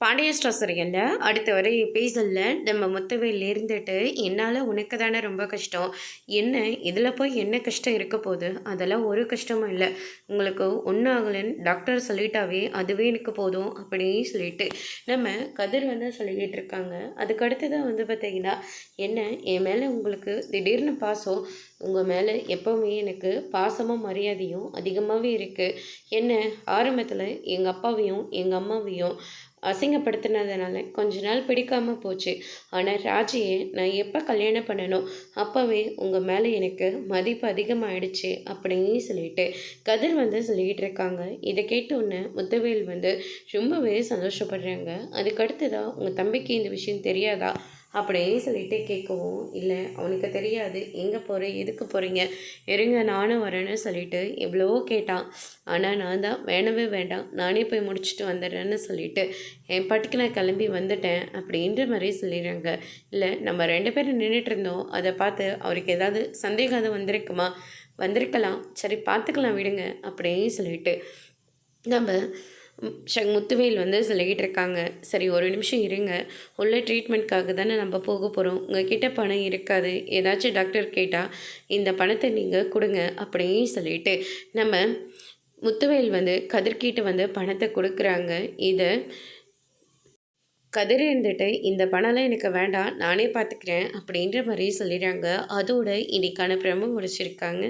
Pandya store சீரியலில் அடுத்த வர எபிசோடில் நம்ம முத்துவேல் இருந்துட்டு என்னால் உனக்கு தானே ரொம்ப கஷ்டம், என்ன இதில் போய் என்ன கஷ்டம் இருக்க போகுது, அதெல்லாம் ஒரு கஷ்டமும் இல்லை, உங்களுக்கு ஒன்றும் ஆகலைன்னு டாக்டர் சொல்லிட்டாவே அதுவே எனக்கு போதும் அப்படின்னு சொல்லிட்டு நம்ம கதிர் வந்து சொல்லிக்கிட்டு இருக்காங்க. அதுக்கு அடுத்ததான் வந்து பார்த்திங்கன்னா, என்ன என் மேலே உங்களுக்கு திடீர்னு பாசம், உங்கள் மேலே எப்போவுமே எனக்கு பாசமும் மரியாதையும் அதிகமாகவே இருக்குது. என்ன ஆரம்பத்தில் எங்கள் அப்பாவையும் எங்கள் அம்மாவையும் அசிங்கப்படுத்தினதுனால கொஞ்ச நாள் பிடிக்காமல் போச்சு. ஆனால் ராஜியை நான் எப்போ கல்யாணம் பண்ணணும் அப்போவே உங்கள் மேலே எனக்கு மதிப்பு அதிகமாகிடுச்சு அப்படின்னு சொல்லிட்டு கதிர் வந்து சொல்லிக்கிட்டு இருக்காங்க. இதை கேட்டோன்னே முத்துவேல் வந்து ரொம்பவே சந்தோஷப்படுறாங்க. அதுக்கடுத்து தான் உங்கள் தம்பிக்கு இந்த விஷயம் தெரியாதா அப்படியே சொல்லிட்டு கேட்கவும், இல்லை அவனுக்கு தெரியாது, எங்கே போகிறேன் எதுக்கு போகிறீங்க, இருங்க நானும் வரேன்னு சொல்லிட்டு எவ்வளவோ கேட்டான். ஆனால் நான் தான் வேணவே வேண்டாம், நானே போய் முடிச்சுட்டு வந்துடுறேன்னு சொல்லிட்டு என் பாட்டுக்கு நான் கிளம்பி வந்துட்டேன் அப்படின்ற மாதிரி சொல்லிடுறாங்க. இல்லை நம்ம 2 பேரும் நின்றுட்டு இருந்தோம், அதை பார்த்து அவருக்கு ஏதாவது சந்தேகம் அது வந்திருக்குமா, வந்திருக்கலாம், சரி பார்த்துக்கலாம் விடுங்க அப்படின்னு சொல்லிட்டு நம்ம முத்துவேல் வந்து சொல்லிக்கிட்டு இருக்காங்க. சரி ஒரு நிமிஷம் இருங்க, உள்ள ட்ரீட்மெண்ட்காக தானே நம்ம போக போகிறோம், உங்ககிட்ட பணம் இருக்காது, ஏதாச்சும் டாக்டர் கேட்டால் இந்த பணத்தை நீங்கள் கொடுங்க அப்படின்னு சொல்லிட்டு நம்ம முத்துவேல் வந்து கதிர்கிட்ட வந்து பணத்தை கொடுக்குறாங்க. இதை கதிர் இருந்துட்டு இந்த பணம்லாம் எனக்கு வேண்டாம், நானே பார்த்துக்கிறேன் அப்படின்ற மாதிரி சொல்லிடுறாங்க. அதோட இன்னைக்கான பிரமோ முடிச்சிருக்காங்க.